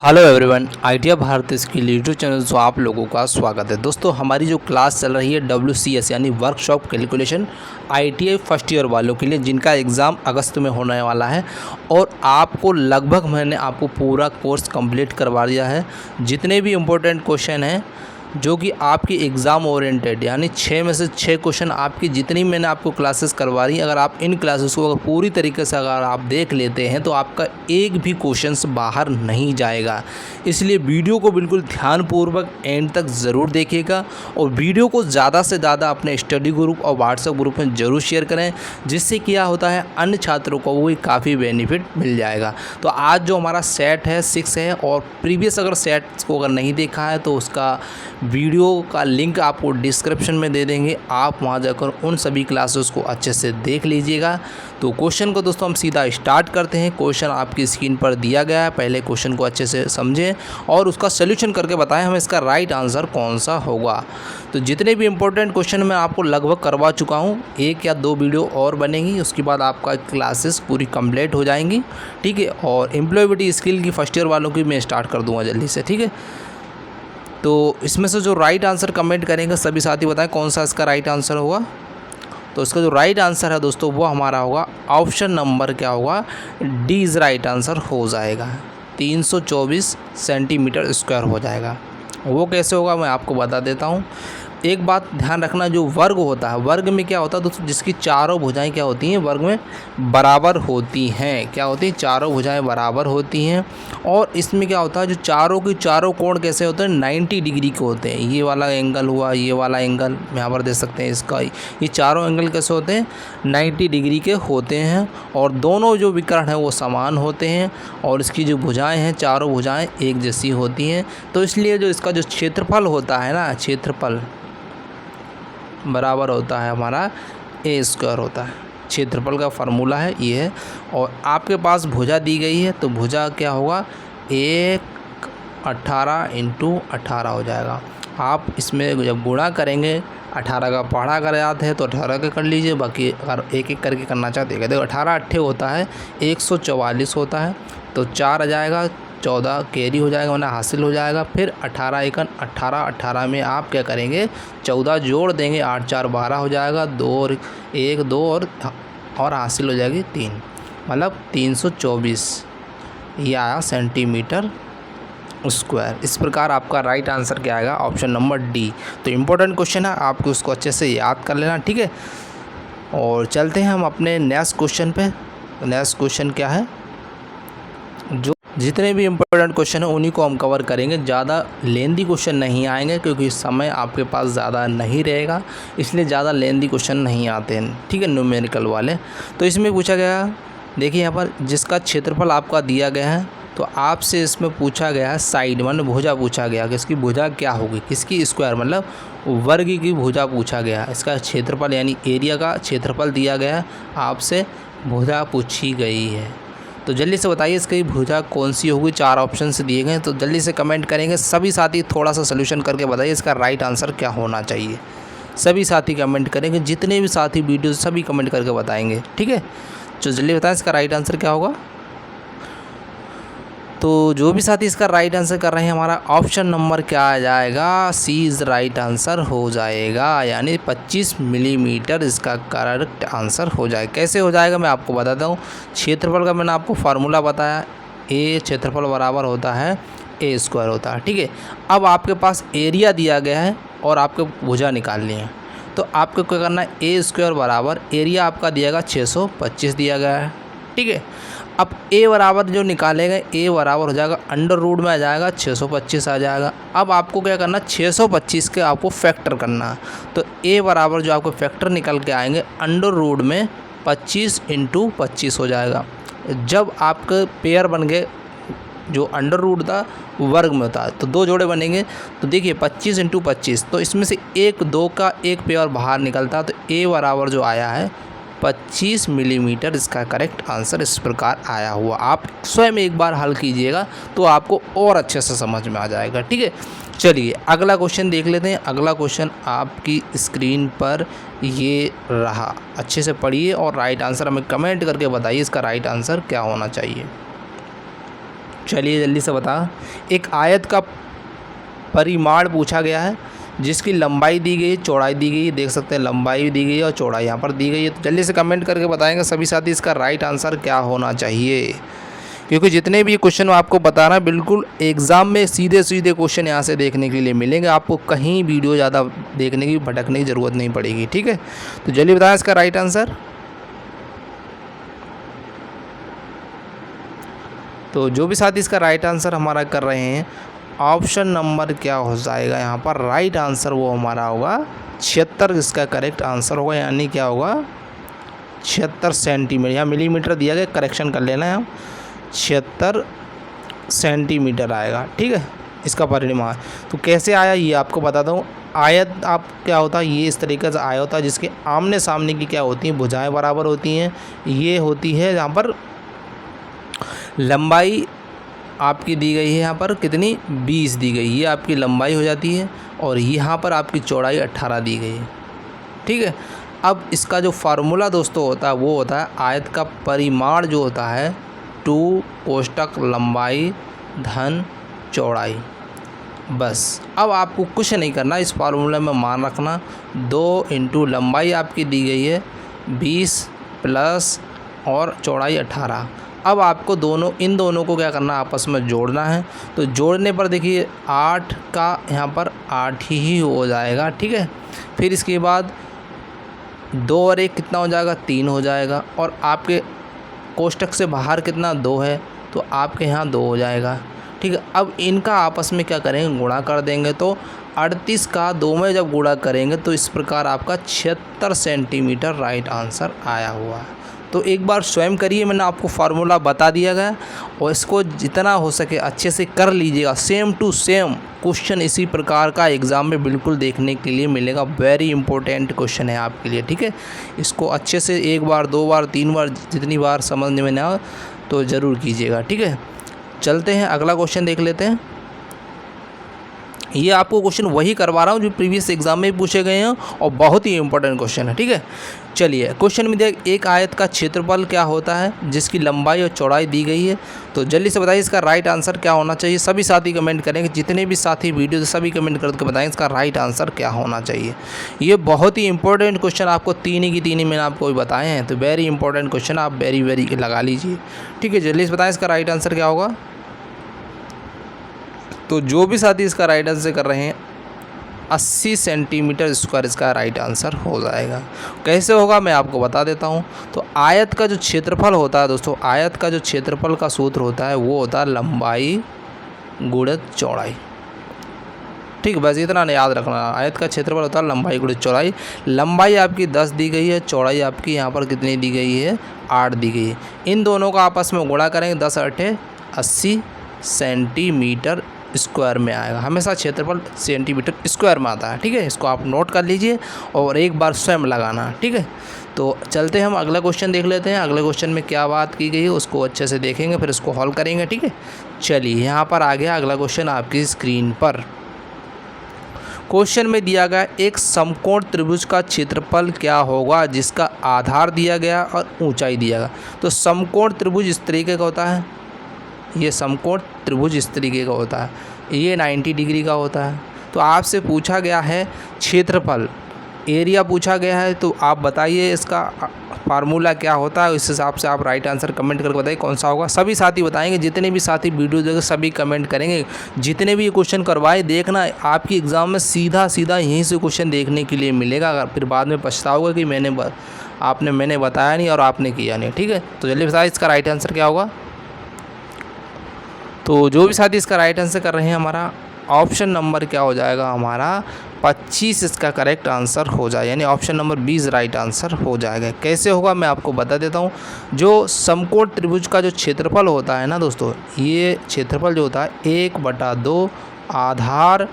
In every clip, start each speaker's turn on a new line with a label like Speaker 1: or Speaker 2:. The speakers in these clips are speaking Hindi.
Speaker 1: Hello everyone, idea Bharat skill YouTube channel जो आप लोगों का स्वागत है। दोस्तों, हमारी जो क्लास चल रही है WCS यानी workshop calculation ITI first year वालों के लिए, जिनका एग्ज़ाम अगस्त में होने वाला है और आपको लगभग मैंने आपको पूरा कोर्स कंप्लीट करवा दिया है। जितने भी इम्पोर्टेंट क्वेश्चन हैं जो कि आपकी एग्ज़ाम ओरिएंटेड, यानी 6 में से 6 क्वेश्चन आपकी जितनी मैंने आपको क्लासेस करवा रही, अगर आप इन क्लासेस को अगर पूरी तरीके से अगर आप देख लेते हैं तो आपका एक भी क्वेश्चंस बाहर नहीं जाएगा। इसलिए वीडियो को बिल्कुल ध्यानपूर्वक एंड तक ज़रूर देखिएगा और वीडियो को ज़्यादा से ज़्यादा अपने स्टडी ग्रुप और व्हाट्सएप ग्रुप में ज़रूर शेयर करें, जिससे क्या होता है अन्य छात्रों को भी काफ़ी बेनिफिट मिल जाएगा। तो आज जो हमारा सेट है 6 है और प्रीवियस अगर सेट्स को अगर नहीं देखा है तो उसका वीडियो का लिंक आपको डिस्क्रिप्शन में दे देंगे, आप वहां जाकर उन सभी क्लासेस को अच्छे से देख लीजिएगा। तो क्वेश्चन को दोस्तों हम सीधा स्टार्ट करते हैं। क्वेश्चन आपकी स्क्रीन पर दिया गया है, पहले क्वेश्चन को अच्छे से समझें और उसका सोल्यूशन करके बताएं हमें इसका राइट आंसर कौन सा होगा। तो जितने भी इंपॉर्टेंट क्वेश्चन मैं आपको लगभग करवा चुका हूँ, 1 या 2 वीडियो और बनेंगी, उसके बाद आपका क्लासेस पूरी कंप्लीट हो जाएंगी, ठीक है। और एम्प्लॉयबिलिटी स्किल की फर्स्ट ईयर वालों की मैं स्टार्ट कर दूँगा जल्दी से, ठीक है। तो इसमें से जो राइट आंसर कमेंट करेंगे सभी साथी बताएं कौन सा इसका राइट आंसर होगा। तो इसका जो राइट आंसर है दोस्तों वो हमारा होगा ऑप्शन नंबर क्या होगा, डी इज़ राइट आंसर हो जाएगा। 324 सेंटीमीटर स्क्वायर हो जाएगा। वो कैसे होगा मैं आपको बता देता हूँ। एक बात ध्यान रखना, जो वर्ग होता है, वर्ग में क्या होता है दोस्तों, जिसकी चारों भुजाएं क्या होती हैं, वर्ग में बराबर होती हैं। क्या होती हैं, चारों भुजाएं बराबर होती हैं। और इसमें क्या होता है, जो चारों की चारों कोण कैसे होते हैं, 90 डिग्री के होते हैं। ये वाला एंगल हुआ, ये वाला एंगल यहाँ पर देख सकते हैं इसका, ये चारों एंगल कैसे होते हैं, 90 डिग्री के होते हैं। और दोनों जो विकर्ण हैं वो समान होते हैं और इसकी जो भुजाएँ हैं, चारों भुजाएँ एक जैसी होती हैं। तो इसलिए जो इसका जो क्षेत्रफल होता है ना, क्षेत्रफल बराबर होता है हमारा ए स्क्वायर होता है। क्षेत्रफल का फार्मूला है ये है। और आपके पास भुजा दी गई है तो भुजा क्या होगा, 18 × 18 हो जाएगा। आप इसमें जब गुणा करेंगे, 18 का पढ़ा अगर याद है तो 18 का कर लीजिए, बाकी अगर एक एक करके करना चाहते हैं देखो 18 अट्ठे होता है 144 होता है, तो 4 आ जाएगा, 14 कैरी हो जाएगा, वरना हासिल हो जाएगा। फिर 18 एकन 18, 18 में आप क्या करेंगे, 14 जोड़ देंगे, 8 4 12 हो जाएगा, 2 और 1 2 और हासिल हो जाएगी 3, मतलब 324 ये आया सेंटीमीटर स्क्वायर। इस प्रकार आपका राइट आंसर क्या आएगा, ऑप्शन नंबर डी। तो इम्पोर्टेंट क्वेश्चन है, आपको उसको अच्छे से याद कर लेना, ठीक है। और चलते हैं हम अपने नेक्स्ट क्वेश्चन पे। नेक्स्ट क्वेश्चन क्या है, जो जितने भी इम्पोर्टेंट क्वेश्चन हैं उन्हीं को हम कवर करेंगे। ज़्यादा लेंदी क्वेश्चन नहीं आएंगे क्योंकि समय आपके पास ज़्यादा नहीं रहेगा, इसलिए ज़्यादा लेंदी क्वेश्चन नहीं आते हैं, ठीक है, न्यूमेरिकल वाले। तो इसमें पूछा गया, देखिए यहाँ पर जिसका क्षेत्रफल आपका दिया गया है, तो आपसे इसमें पूछा गया है साइड, मतलब भुजा पूछा गया कि इसकी भुजा क्या होगी, किसकी स्क्वायर, मतलब वर्ग की भुजा पूछा गया। इसका क्षेत्रफल यानी एरिया का क्षेत्रफल दिया गया, आपसे भुजा पूछी गई है। तो जल्दी से बताइए इसकी भुजा कौन सी होगी। 4 ऑप्शन से दिए गए, तो जल्दी से कमेंट करेंगे सभी साथी, थोड़ा सा सोल्यूशन करके बताइए इसका राइट आंसर क्या होना चाहिए। सभी साथी कमेंट करेंगे, जितने भी साथी वीडियो सभी कमेंट करके बताएंगे, ठीक है। तो जल्दी बताएं इसका राइट आंसर क्या होगा। तो जो भी साथी इसका राइट आंसर कर रहे हैं, हमारा ऑप्शन नंबर क्या आ जाएगा, सी इज़ राइट आंसर हो जाएगा, यानी 25 मिलीमीटर इसका करेक्ट आंसर हो जाएगा। कैसे हो जाएगा मैं आपको बताता हूँ। क्षेत्रफल का मैंने आपको फार्मूला बताया, ए क्षेत्रफल बराबर होता है ए स्क्वायर होता है, ठीक है। अब आपके पास एरिया दिया गया है और आपको भुजा निकालनी है, तो आपको क्या करना है, ए स्क्वायर बराबर एरिया आपका दिया गया 625 दिया गया है, ठीक है। अब ए बराबर जो निकालेगा, ए बराबर हो जाएगा अंडर रूट में आ जाएगा 625 आ जाएगा। अब आपको क्या करना, 625 के आपको फैक्टर करना है, तो ए बराबर जो आपको फैक्टर निकल के आएंगे अंडर रूट में 25 × 25 हो जाएगा। जब आपके पेयर बन गए, जो अंडर रूट था वर्ग में होता है, तो 2 जोड़े बनेंगे, तो देखिए 25 × 25, तो इसमें से 1 2 का एक पेयर बाहर निकलता है, तो ए बराबर जो आया है 25 मिलीमीटर इसका करेक्ट आंसर इस प्रकार आया हुआ। आप स्वयं एक बार हल कीजिएगा तो आपको और अच्छे से समझ में आ जाएगा, ठीक है। चलिए अगला क्वेश्चन देख लेते हैं। अगला क्वेश्चन आपकी स्क्रीन पर ये रहा, अच्छे से पढ़िए और राइट आंसर हमें कमेंट करके बताइए इसका राइट आंसर क्या होना चाहिए। चलिए जल्दी से बता। एक आयत का परिमाण पूछा गया है जिसकी लंबाई दी गई है, चौड़ाई दी गई है, देख सकते हैं लंबाई दी गई है और चौड़ाई यहाँ पर दी गई है। तो जल्दी से कमेंट करके बताएंगे सभी साथी इसका राइट आंसर क्या होना चाहिए, क्योंकि जितने भी क्वेश्चन आपको बता रहा है बिल्कुल एग्ज़ाम में सीधे सीधे क्वेश्चन यहाँ से देखने के लिए मिलेंगे, आपको कहीं वीडियो ज़्यादा देखने की भटकने की ज़रूरत नहीं पड़ेगी। ठीक है, तो जल्दी बताएं इसका राइट आंसर। तो जो भी साथी इसका राइट आंसर हमारा कर रहे हैं, ऑप्शन नंबर क्या हो जाएगा यहाँ पर राइट आंसर, वो हमारा होगा 76 इसका करेक्ट आंसर होगा, यानी क्या होगा 76 सेंटीमीटर। यहाँ मिलीमीटर दिया गया, करेक्शन कर लेना है, 76 सेंटीमीटर आएगा। ठीक है, इसका परिमाण। तो कैसे आया ये आपको बताता हूँ। आयत आप क्या होता है, ये इस तरीके से आया होता है जिसके आमने सामने की क्या होती हैं, भुजाएं बराबर होती हैं। ये होती है यहाँ पर लंबाई आपकी दी गई है, यहाँ पर कितनी 20 दी गई, ये आपकी लंबाई हो जाती है, और यहाँ पर आपकी चौड़ाई 18 दी गई है। ठीक है, अब इसका जो फार्मूला दोस्तों होता है वो होता है आयत का परिमाण जो होता है 2 कोष्टक लंबाई धन चौड़ाई। बस अब आपको कुछ नहीं करना, इस फार्मूला में मान रखना 2 इंटू लंबाई आपकी दी गई है 20 प्लस और चौड़ाई 18। अब आपको इन दोनों को क्या करना, आपस में जोड़ना है। तो जोड़ने पर देखिए 8 का यहाँ पर 8 ही हो जाएगा। ठीक है, फिर इसके बाद 2 और 1 कितना हो जाएगा, 3 हो जाएगा, और आपके कोष्टक से बाहर कितना 2 है, तो आपके यहाँ 2 हो जाएगा। ठीक है, अब इनका आपस में क्या करेंगे, गुणा कर देंगे। तो 38 का 2 में जब गुणा करेंगे तो इस प्रकार आपका 76 सेंटीमीटर राइट आंसर आया हुआ है। तो एक बार स्वयं करिए, मैंने आपको फार्मूला बता दिया गया, और इसको जितना हो सके अच्छे से कर लीजिएगा। सेम टू सेम क्वेश्चन इसी प्रकार का एग्ज़ाम में बिल्कुल देखने के लिए मिलेगा। वेरी इंपॉर्टेंट क्वेश्चन है आपके लिए। ठीक है, इसको अच्छे से 1 बार 2 बार 3 बार जितनी बार समझने में ना तो ज़रूर कीजिएगा। ठीक है, चलते हैं अगला क्वेश्चन देख लेते हैं। ये आपको क्वेश्चन वही करवा रहा हूँ जो प्रीवियस एग्जाम में पूछे गए हैं, और बहुत ही इंपॉर्टेंट क्वेश्चन है। ठीक है, चलिए क्वेश्चन में देख, एक आयत का क्षेत्रफल क्या होता है जिसकी लंबाई और चौड़ाई दी गई है। तो जल्दी से बताइए इसका राइट आंसर क्या होना चाहिए। सभी साथी कमेंट करेंगे, जितने भी साथी वीडियो सभी कमेंट करके बताएं इसका राइट आंसर क्या होना चाहिए। ये बहुत ही इंपॉर्टेंट क्वेश्चन आपको तीन ही मैंने आपको बताए हैं, तो वेरी इंपॉर्टेंट क्वेश्चन आप वेरी लगा लीजिए। ठीक है, जल्दी से बताएं इसका राइट आंसर क्या होगा। तो जो भी साथी इसका राइट आंसर कर रहे हैं 80 सेंटीमीटर स्क्वायर इसका राइट आंसर हो जाएगा। कैसे होगा मैं आपको बता देता हूँ। तो आयत का जो क्षेत्रफल होता है दोस्तों, आयत का जो क्षेत्रफल का सूत्र होता है वो होता है लंबाई गुणित चौड़ाई। ठीक है, बस इतना याद रखना। आयत का क्षेत्रफल होता है लंबाई गुणित चौड़ाई। लंबाई आपकी 10 दी गई है, चौड़ाई आपकी यहाँ पर कितनी दी गई है 8 दी गई है। इन दोनों का आपस में गुणा करेंगे 10 8 80 सेंटीमीटर स्क्वायर में आएगा। हमेशा क्षेत्रफल सेंटीमीटर स्क्वायर में आता है। ठीक है, इसको आप नोट कर लीजिए और एक बार स्वयं लगाना। ठीक है, तो चलते हैं हम अगला क्वेश्चन देख लेते हैं। अगले क्वेश्चन में क्या बात की गई है उसको अच्छे से देखेंगे, फिर उसको हल करेंगे। ठीक है, चलिए यहाँ पर आ गया अगला क्वेश्चन आपकी स्क्रीन पर। क्वेश्चन में दिया गया एक समकोण त्रिभुज का क्षेत्रफल क्या होगा जिसका आधार दिया गया और ऊंचाई दिया गया। तो समकोण त्रिभुज इस तरीके का होता है, ये समकोण त्रिभुज इस तरीके का होता है, ये 90 डिग्री का होता है। तो आपसे पूछा गया है क्षेत्रफल, एरिया पूछा गया है, तो आप बताइए इसका फार्मूला क्या होता है। इस हिसाब से आप राइट आंसर कमेंट करके बताइए कौन सा होगा। सभी साथी बताएंगे, जितने भी साथी वीडियो देखें सभी कमेंट करेंगे। जितने भी ये क्वेश्चन करवाए देखना, आपकी एग्ज़ाम में सीधा यहीं से क्वेश्चन देखने के लिए मिलेगा। अगर फिर बाद में पछताओगे कि मैंने बताया नहीं और आपने किया नहीं। ठीक है, तो जल्दी बताइए इसका राइट आंसर क्या होगा। तो जो भी साथी इसका राइट आंसर कर रहे हैं, हमारा ऑप्शन नंबर क्या हो जाएगा, हमारा 25 इसका करेक्ट आंसर हो जाए, यानी ऑप्शन नंबर 20 राइट आंसर हो जाएगा। कैसे होगा मैं आपको बता देता हूँ। जो समकोण त्रिभुज का जो क्षेत्रफल होता है ना दोस्तों, ये क्षेत्रफल जो होता है 1/2 आधार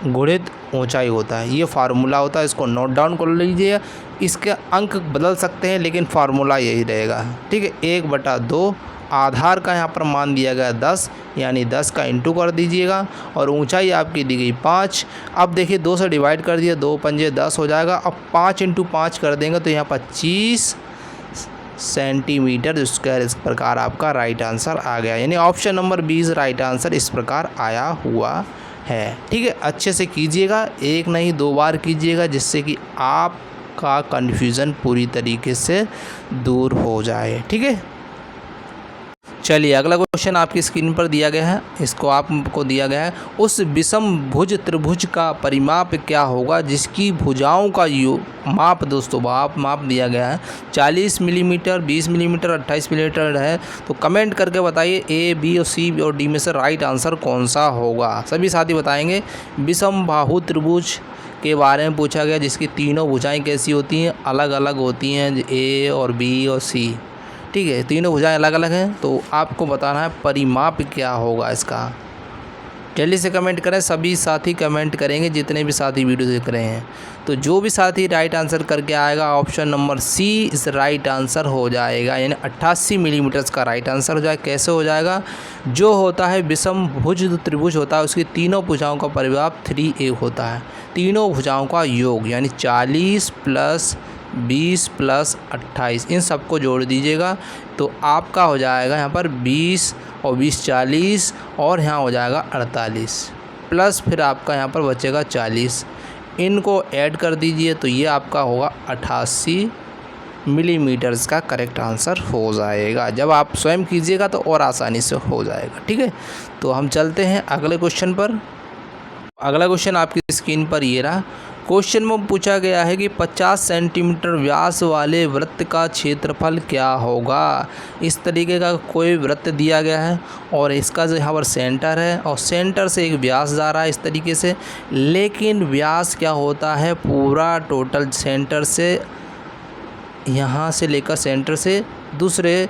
Speaker 1: गुणित ऊंचाई होता है। ये फार्मूला होता है, इसको नोट डाउन कर लीजिए। इसके अंक बदल सकते हैं लेकिन फार्मूला यही रहेगा। ठीक है, 1/2 आधार का यहाँ पर मान दिया गया 10, यानी 10 का इंटू कर दीजिएगा, और ऊंचाई आपकी दी गई 5। अब देखिए 2 से डिवाइड कर दिया, 2 पंजे 10 हो जाएगा। अब 5 × 5 कर देंगे तो यहाँ 25 सेंटीमीटर स्क्वायर। इस प्रकार आपका राइट आंसर आ गया, यानी ऑप्शन नंबर 20 राइट आंसर इस प्रकार आया हुआ है। ठीक है, अच्छे से कीजिएगा, एक नहीं 2 बार कीजिएगा, जिससे कि आपका कन्फ्यूज़न पूरी तरीके से दूर हो जाए। ठीक है, चलिए अगला क्वेश्चन आपकी स्क्रीन पर दिया गया है, इसको आपको दिया गया है, उस विषम भुज त्रिभुज का परिमाप क्या होगा जिसकी भुजाओं का माप, दोस्तों माप दिया गया है 40 मिलीमीटर, 20 मिलीमीटर, 28 मिलीमीटर है। तो कमेंट करके बताइए ए, बी और सी और डी में से राइट आंसर कौन सा होगा। सभी साथी बताएंगे। विषम बाहु त्रिभुज के बारे में पूछा गया, जिसकी तीनों भुजाएँ कैसी होती हैं, अलग अलग होती हैं, ए और बी और सी। ठीक है, तीनों भुजाएं अलग अलग हैं, तो आपको बताना है परिमाप क्या होगा इसका। जल्दी से कमेंट करें, सभी साथी कमेंट करेंगे जितने भी साथी वीडियो देख रहे हैं। तो जो भी साथी राइट आंसर करके आएगा ऑप्शन नंबर सी इस राइट आंसर हो जाएगा, यानी 88 मिलीमीटर का राइट आंसर हो जाएगा। कैसे हो जाएगा, जो होता है विषम भुज त्रिभुज होता है उसकी तीनों भुजाओं का परिमाप 3a होता है, तीनों भुजाओं का योग, यानी 40 + 20 + 28 इन सबको जोड़ दीजिएगा तो आपका हो जाएगा यहाँ पर 20 और 20 40 और यहाँ हो जाएगा 48 प्लस फिर आपका यहाँ पर बचेगा 40, इनको ऐड कर दीजिए तो ये आपका होगा 88 मिलीमीटर्स का करेक्ट आंसर हो जाएगा। जब आप स्वयं कीजिएगा तो और आसानी से हो जाएगा। ठीक है, तो हम चलते हैं अगले क्वेश्चन पर। अगला क्वेश्चन आपकी स्क्रीन पर ये रहा। क्वेश्चन में पूछा गया है कि 50 सेंटीमीटर व्यास वाले वृत्त का क्षेत्रफल क्या होगा। इस तरीके का कोई वृत्त दिया गया है और इसका जो यहाँ पर सेंटर है और सेंटर से एक व्यास जा रहा है इस तरीके से, लेकिन व्यास क्या होता है पूरा टोटल सेंटर से यहाँ से लेकर सेंटर से दूसरे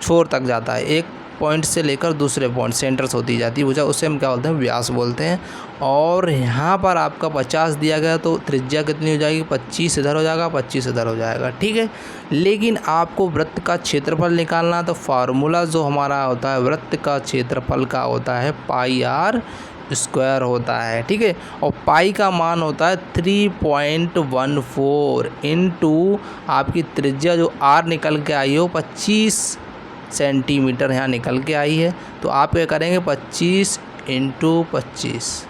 Speaker 1: छोर तक जाता है, एक पॉइंट से लेकर दूसरे पॉइंट सेंटर से होती जाती है भुजा, उसे हम क्या बोलते हैं, व्यास बोलते हैं। और यहाँ पर आपका 50 दिया गया तो त्रिज्या कितनी हो जाएगी, 25 इधर हो जाएगा, 25 इधर हो जाएगा। ठीक है, लेकिन आपको वृत्त का क्षेत्रफल निकालना, तो फार्मूला जो हमारा होता है वृत्त का क्षेत्रफल का होता है πr² होता है। ठीक है, और पाई का मान होता है 3.14 इंटू आपकी त्रिज्या जो r निकल के आई हो 25 सेंटीमीटर यहाँ निकल के आई है, तो आप क्या करेंगे 25 × 25।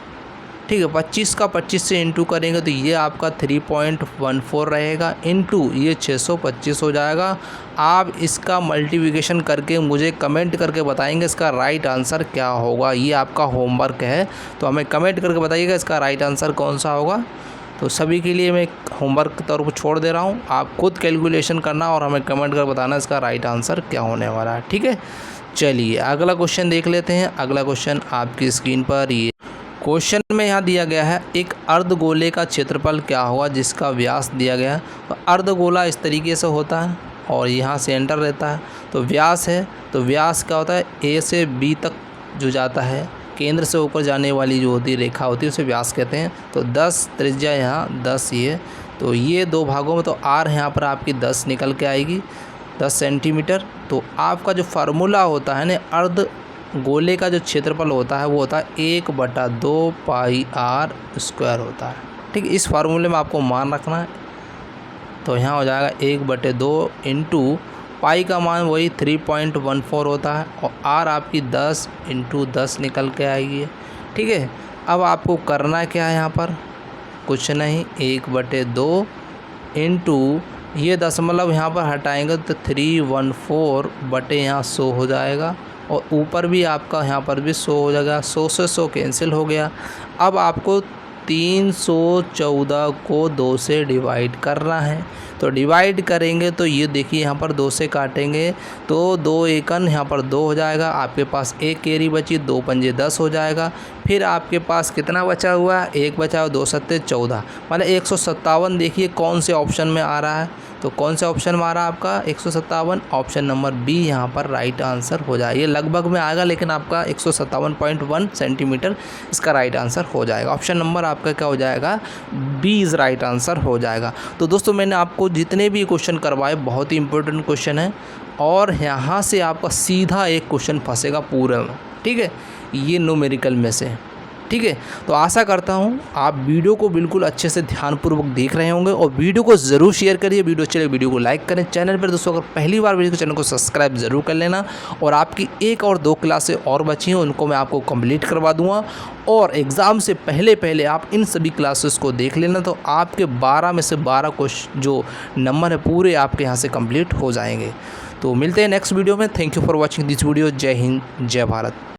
Speaker 1: ठीक है, 25 का 25 से इंटू करेंगे तो ये आपका 3.14 रहेगा, इंटू ये 625 हो जाएगा। आप इसका मल्टीप्लिकेशन करके मुझे कमेंट करके बताएंगे इसका राइट आंसर क्या होगा। ये आपका होमवर्क है, तो हमें कमेंट करके बताइएगा इसका राइट आंसर कौन सा होगा। तो सभी के लिए मैं होमवर्क के तौर पर छोड़ दे रहा हूँ, आप खुद कैलकुलेशन करना और हमें कमेंट कर बताना इसका राइट आंसर क्या होने वाला है। ठीक है, चलिए अगला क्वेश्चन देख लेते हैं। अगला क्वेश्चन आपकी स्क्रीन पर ये क्वेश्चन में यहाँ दिया गया है, एक अर्धगोले का क्षेत्रफल क्या होगा जिसका व्यास दिया गया है। तो अर्धगोला इस तरीके से होता है और यहाँ सेंटर रहता है, तो व्यास है, तो व्यास क्या होता है ए से बी तक जो जाता है, केंद्र से ऊपर जाने वाली जो होती है रेखा होती है उसे व्यास कहते हैं। तो 10 त्रिज्या यहाँ 10 ये, तो ये दो भागों में, तो r यहाँ पर आपकी 10 निकल के आएगी 10 सेंटीमीटर। तो आपका जो फार्मूला होता है ना अर्ध गोले का जो क्षेत्रफल होता है वो होता है 1/2 πr² होता है। ठीक, इस फार्मूले में आपको मान रखना है, तो यहाँ हो जाएगा 1/2 इंटू पाई का मान वही 3.14 होता है और r आपकी 10 × 10 निकल के आएगी। ठीक है, अब आपको करना क्या है, यहाँ पर कुछ नहीं, 1/2 इंटू ये दशमलव यहाँ पर हटाएंगे तो 314 बटे यहाँ 100 हो जाएगा और ऊपर भी आपका यहाँ पर भी 100 हो जाएगा, 100 से 100 कैंसिल हो गया। अब आपको 314 को 2 से डिवाइड करना है, तो डिवाइड करेंगे तो ये देखिए यहाँ पर 2 से काटेंगे तो 2 एकन यहाँ पर 2 हो जाएगा, आपके पास एक कैरी बची, 2 पंजे 10 हो जाएगा। फिर आपके पास कितना बचा हुआ है, एक बचा हुआ, 2 सत्ते 14, मतलब 157। देखिए कौन से ऑप्शन में आ रहा है, तो कौन से ऑप्शन में आ रहा है आपका 157, ऑप्शन नंबर बी यहाँ पर राइट आंसर हो जाए। ये लगभग में आएगा लेकिन आपका 157.1 सेंटीमीटर इसका राइट आंसर हो जाएगा। ऑप्शन नंबर आपका क्या हो जाएगा, बी इज़ राइट आंसर हो जाएगा। तो दोस्तों मैंने आपको जितने भी क्वेश्चन करवाए बहुत ही इंपॉर्टेंट क्वेश्चन है और यहाँ से आपका सीधा एक क्वेश्चन फंसेगा पूरे में। ठीक है, ये न्यूमेरिकल में से ठीक है। तो आशा करता हूँ आप वीडियो को बिल्कुल अच्छे से ध्यानपूर्वक देख रहे होंगे और वीडियो को ज़रूर शेयर करिए। वीडियो चले वीडियो को लाइक करें। चैनल पर दोस्तों अगर पहली बार वीडियो को चैनल को सब्सक्राइब ज़रूर कर लेना। और आपकी 1 और 2 क्लासें और बची हैं, उनको मैं आपको कंप्लीट करवा दूँगा और एग्ज़ाम से पहले आप इन सभी क्लासेस को देख लेना, तो आपके 12 में से 12 क्वेश्चन जो नंबर है पूरे आपके यहाँ से कंप्लीट हो जाएंगे। तो मिलते हैं नेक्स्ट वीडियो में। Thank you for watching this video. जय हिंद, जय भारत।